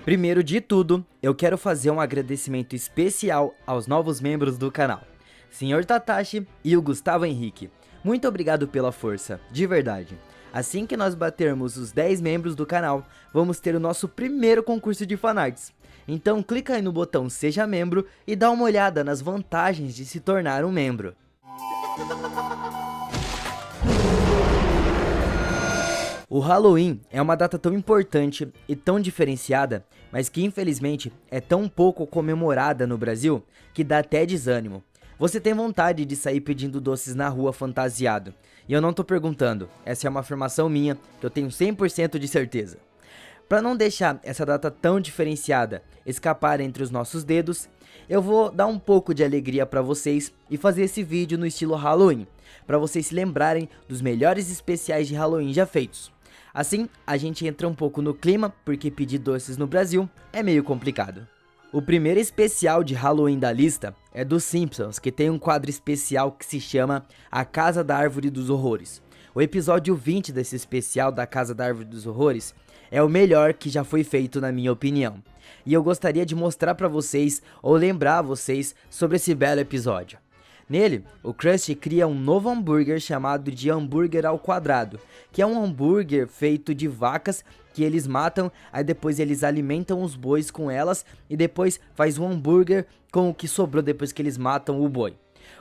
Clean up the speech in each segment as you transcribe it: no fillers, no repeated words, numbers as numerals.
Primeiro de tudo, eu quero fazer um agradecimento especial aos novos membros do canal, Sr. Tatashi e o Gustavo Henrique. Muito obrigado pela força, de verdade. Assim que nós batermos os 10 membros do canal, vamos ter o nosso primeiro concurso de fanarts. Então clica aí no botão Seja Membro e dá uma olhada nas vantagens de se tornar um membro. O Halloween é uma data tão importante e tão diferenciada, mas que infelizmente é tão pouco comemorada no Brasil que dá até desânimo. Você tem vontade de sair pedindo doces na rua fantasiado, e eu não tô perguntando, essa é uma afirmação minha que eu tenho 100% de certeza. Para não deixar essa data tão diferenciada escapar entre os nossos dedos, eu vou dar um pouco de alegria para vocês e fazer esse vídeo no estilo Halloween, para vocês se lembrarem dos melhores especiais de Halloween já feitos. Assim, a gente entra um pouco no clima, porque pedir doces no Brasil é meio complicado. O primeiro especial de Halloween da lista é dos Simpsons, que tem um quadro especial que se chama A Casa da Árvore dos Horrores. O episódio 20 desse especial da Casa da Árvore dos Horrores é o melhor que já foi feito na minha opinião. E eu gostaria de mostrar pra vocês, ou lembrar vocês, sobre esse belo episódio. Nele, o Krusty cria um novo hambúrguer chamado de hambúrguer ao quadrado, que é um hambúrguer feito de vacas que eles matam, aí depois eles alimentam os bois com elas e depois faz um hambúrguer com o que sobrou depois que eles matam o boi.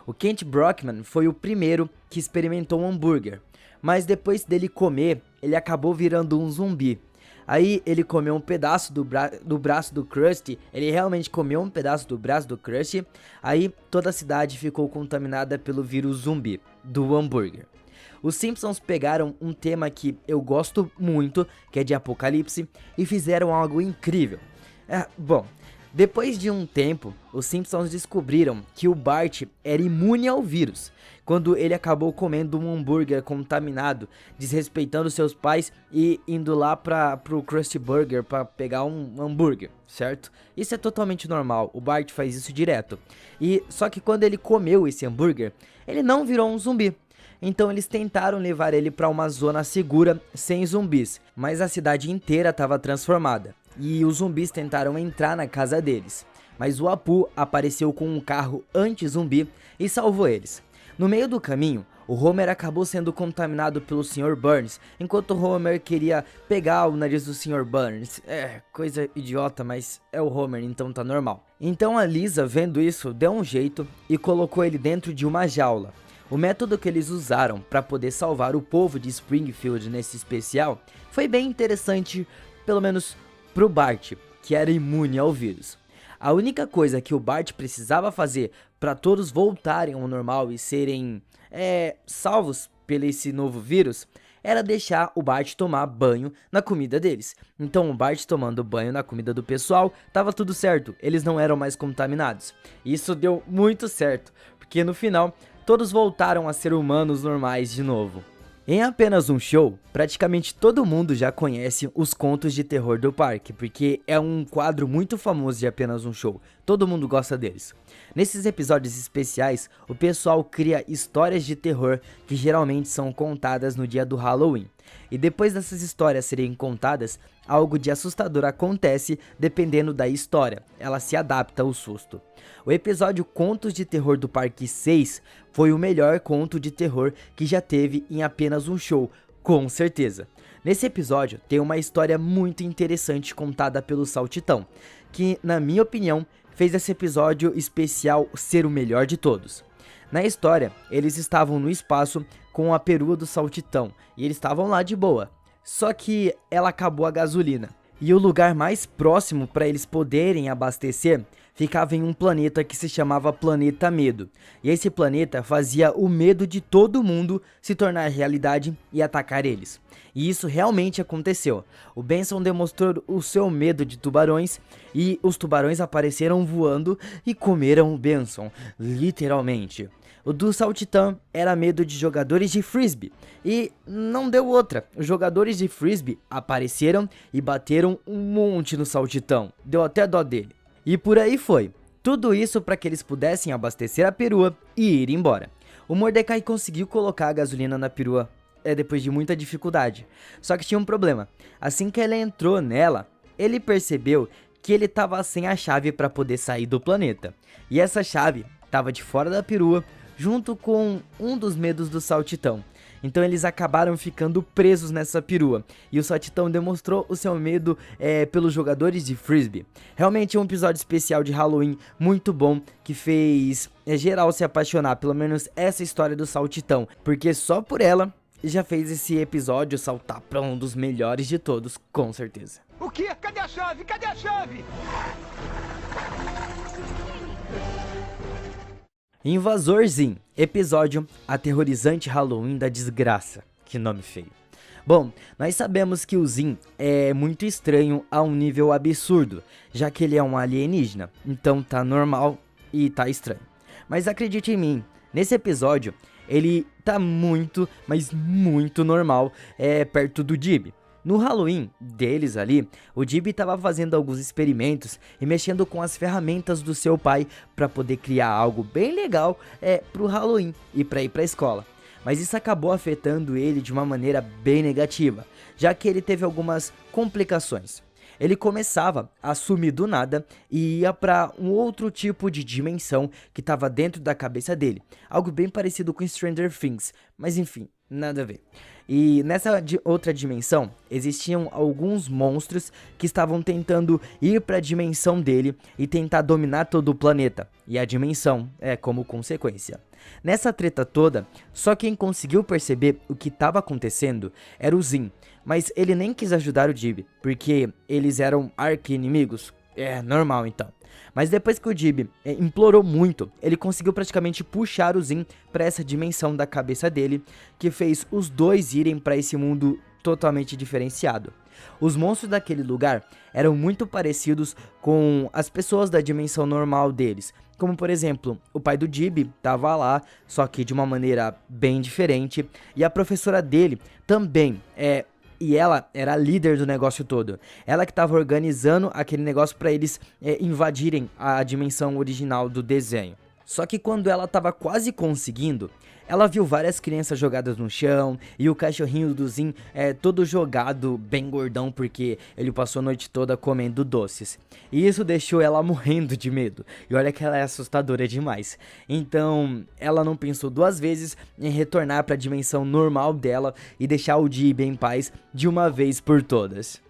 O Kent Brockman foi o primeiro que experimentou um hambúrguer, mas depois dele comer, ele acabou virando um zumbi. Aí ele comeu um pedaço do braço do Krusty, ele realmente comeu um pedaço do braço do Krusty, aí toda a cidade ficou contaminada pelo vírus zumbi, do hambúrguer. Os Simpsons pegaram um tema que eu gosto muito, que é de apocalipse, e fizeram algo incrível. Bom, depois de um tempo, os Simpsons descobriram que o Bart era imune ao vírus, quando ele acabou comendo um hambúrguer contaminado, desrespeitando seus pais e indo lá pro Krusty Burger para pegar um hambúrguer, certo? Isso é totalmente normal, o Bart faz isso direto. Só que quando ele comeu esse hambúrguer, ele não virou um zumbi. Então eles tentaram levar ele para uma zona segura, sem zumbis, mas a cidade inteira estava transformada. E os zumbis tentaram entrar na casa deles, mas o Apu apareceu com um carro anti-zumbi e salvou eles. No meio do caminho, o Homer acabou sendo contaminado pelo Sr. Burns, enquanto o Homer queria pegar o nariz do Sr. Burns. Coisa idiota, mas é o Homer, então tá normal. Então a Lisa, vendo isso, deu um jeito e colocou ele dentro de uma jaula. O método que eles usaram para poder salvar o povo de Springfield nesse especial foi bem interessante, pelo menos pro Bart, que era imune ao vírus. A única coisa que o Bart precisava fazer para todos voltarem ao normal e serem salvos pelo esse novo vírus era deixar o Bart tomar banho na comida deles. Então o Bart tomando banho na comida do pessoal, tava tudo certo, eles não eram mais contaminados. Isso deu muito certo, porque no final todos voltaram a ser humanos normais de novo. Em Apenas um Show, praticamente todo mundo já conhece os contos de terror do parque, porque é um quadro muito famoso de Apenas um Show, todo mundo gosta deles. Nesses episódios especiais, o pessoal cria histórias de terror que geralmente são contadas no dia do Halloween. E depois dessas histórias serem contadas, algo de assustador acontece dependendo da história, ela se adapta ao susto. O episódio Contos de Terror do Parque 6 foi o melhor conto de terror que já teve em Apenas um Show, com certeza. Nesse episódio tem uma história muito interessante contada pelo Saltitão, que na minha opinião fez esse episódio especial ser o melhor de todos. Na história, eles estavam no espaço com a perua do Saltitão e eles estavam lá de boa, só que ela acabou a gasolina. E o lugar mais próximo para eles poderem abastecer ficava em um planeta que se chamava Planeta Medo. E esse planeta fazia o medo de todo mundo se tornar realidade e atacar eles. E isso realmente aconteceu. O Benson demonstrou o seu medo de tubarões e os tubarões apareceram voando e comeram o Benson, literalmente. O do Saltitão era medo de jogadores de frisbee, e não deu outra, os jogadores de frisbee apareceram e bateram um monte no Saltitão, deu até dó dele. E por aí foi, tudo isso para que eles pudessem abastecer a perua e ir embora. O Mordecai conseguiu colocar a gasolina na perua depois de muita dificuldade, só que tinha um problema, assim que ela entrou nela, ele percebeu que ele estava sem a chave para poder sair do planeta. E essa chave estava de fora da perua, junto com um dos medos do Saltitão. Então eles acabaram ficando presos nessa perua. E o Saltitão demonstrou o seu medo pelos jogadores de Frisbee. Realmente é um episódio especial de Halloween muito bom, que fez geral se apaixonar, pelo menos essa história do Saltitão. Porque só por ela já fez esse episódio saltar para um dos melhores de todos, com certeza. O quê? Cadê a chave? Cadê a chave? Invasorzinho, episódio aterrorizante Halloween da desgraça. Que nome feio. Bom, nós sabemos que o Zin é muito estranho a um nível absurdo, já que ele é um alienígena, então tá normal e tá estranho. Mas acredite em mim, nesse episódio ele tá muito, mas muito normal perto do Dib. No Halloween deles ali, o Dib estava fazendo alguns experimentos e mexendo com as ferramentas do seu pai para poder criar algo bem legal pro Halloween e para ir para a escola. Mas isso acabou afetando ele de uma maneira bem negativa, já que ele teve algumas complicações. Ele começava a sumir do nada e ia para um outro tipo de dimensão que estava dentro da cabeça dele. Algo bem parecido com Stranger Things, mas enfim, nada a ver. E nessa outra dimensão, existiam alguns monstros que estavam tentando ir para a dimensão dele e tentar dominar todo o planeta. E a dimensão como consequência. Nessa treta toda, só quem conseguiu perceber o que estava acontecendo era o Zin. Mas ele nem quis ajudar o Dib, porque eles eram arqui-inimigos. É normal então. Mas depois que o Dib implorou muito, ele conseguiu praticamente puxar o Zin para essa dimensão da cabeça dele, que fez os dois irem para esse mundo totalmente diferenciado. Os monstros daquele lugar eram muito parecidos com as pessoas da dimensão normal deles, como por exemplo, o pai do Dib estava lá, só que de uma maneira bem diferente, e a professora dele também e ela era a líder do negócio todo. Ela que estava organizando aquele negócio para eles invadirem a dimensão original do desenho. Só que quando ela estava quase conseguindo, ela viu várias crianças jogadas no chão e o cachorrinho do Zin todo jogado, bem gordão, porque ele passou a noite toda comendo doces. E isso deixou ela morrendo de medo. E olha que ela é assustadora demais. Então ela não pensou duas vezes em retornar para a dimensão normal dela e deixar o Dib em paz de uma vez por todas.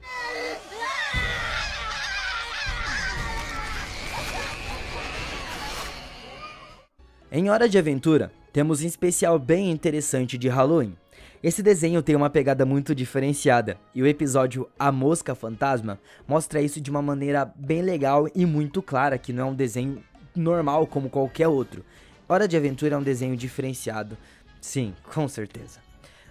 Em Hora de Aventura, temos um especial bem interessante de Halloween. Esse desenho tem uma pegada muito diferenciada, e o episódio A Mosca Fantasma mostra isso de uma maneira bem legal e muito clara, que não é um desenho normal como qualquer outro. Hora de Aventura é um desenho diferenciado, sim, com certeza.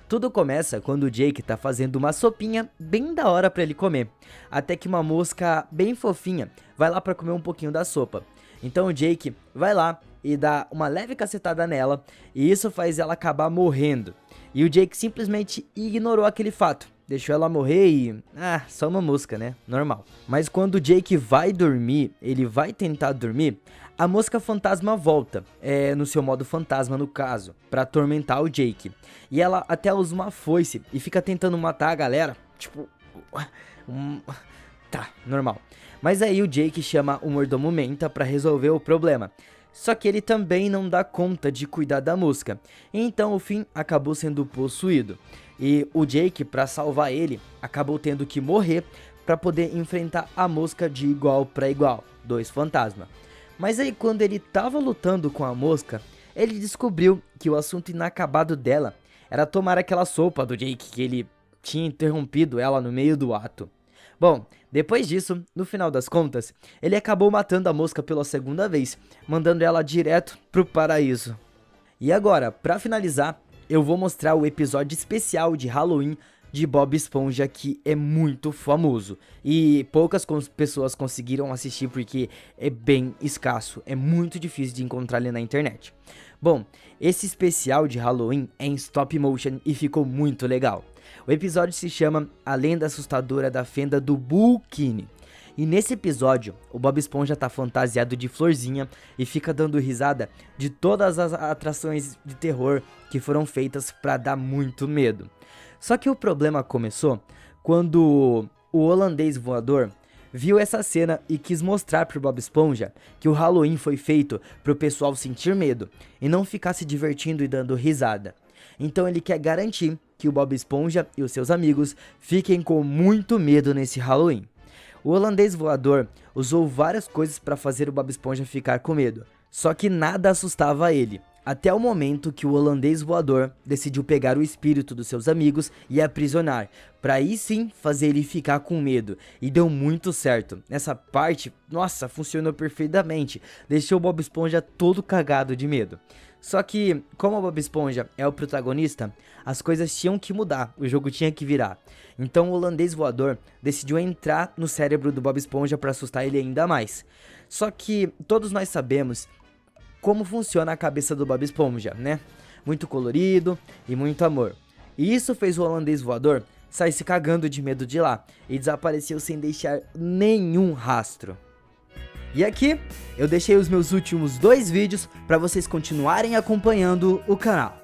Tudo começa quando o Jake tá fazendo uma sopinha bem da hora pra ele comer, até que uma mosca bem fofinha vai lá pra comer um pouquinho da sopa. Então o Jake vai lá e dá uma leve cacetada nela, e isso faz ela acabar morrendo. E o Jake simplesmente ignorou aquele fato, deixou ela morrer e... só uma mosca, né? Normal. Mas quando o Jake vai dormir, ele vai tentar dormir, a mosca fantasma volta, no seu modo fantasma no caso, pra atormentar o Jake. E ela até usa uma foice e fica tentando matar a galera, tipo... Tá, normal. Mas aí o Jake chama o mordomo Menta pra resolver o problema. Só que ele também não dá conta de cuidar da mosca. Então o Finn acabou sendo possuído. E o Jake, pra salvar ele, acabou tendo que morrer pra poder enfrentar a mosca de igual pra igual. Dois fantasmas. Mas aí quando ele tava lutando com a mosca, ele descobriu que o assunto inacabado dela era tomar aquela sopa do Jake, que ele tinha interrompido ela no meio do ato. Bom, depois disso, no final das contas, ele acabou matando a mosca pela segunda vez, mandando ela direto pro paraíso. E agora, pra finalizar, eu vou mostrar o episódio especial de Halloween de Bob Esponja, que é muito famoso. E poucas pessoas conseguiram assistir porque é bem escasso, é muito difícil de encontrar ali na internet. Bom, esse especial de Halloween é em stop motion e ficou muito legal. O episódio se chama A Lenda Assustadora da Fenda do Burkini. E nesse episódio, o Bob Esponja tá fantasiado de florzinha e fica dando risada de todas as atrações de terror que foram feitas pra dar muito medo. Só que o problema começou quando o holandês voador viu essa cena e quis mostrar pro Bob Esponja que o Halloween foi feito pro pessoal sentir medo e não ficar se divertindo e dando risada. Então ele quer garantir que o Bob Esponja e os seus amigos fiquem com muito medo nesse Halloween. O holandês voador usou várias coisas para fazer o Bob Esponja ficar com medo, só que nada assustava ele. Até o momento que o holandês voador decidiu pegar o espírito dos seus amigos e aprisionar, para aí sim fazer ele ficar com medo, e deu muito certo. Nessa parte, nossa, funcionou perfeitamente, deixou o Bob Esponja todo cagado de medo. Só que, como o Bob Esponja é o protagonista, as coisas tinham que mudar, o jogo tinha que virar. Então o holandês voador decidiu entrar no cérebro do Bob Esponja para assustar ele ainda mais. Só que todos nós sabemos como funciona a cabeça do Bob Esponja, né? Muito colorido e muito amor. E isso fez o holandês voador sair se cagando de medo de lá e desapareceu sem deixar nenhum rastro. E aqui eu deixei os meus últimos 2 vídeos para vocês continuarem acompanhando o canal.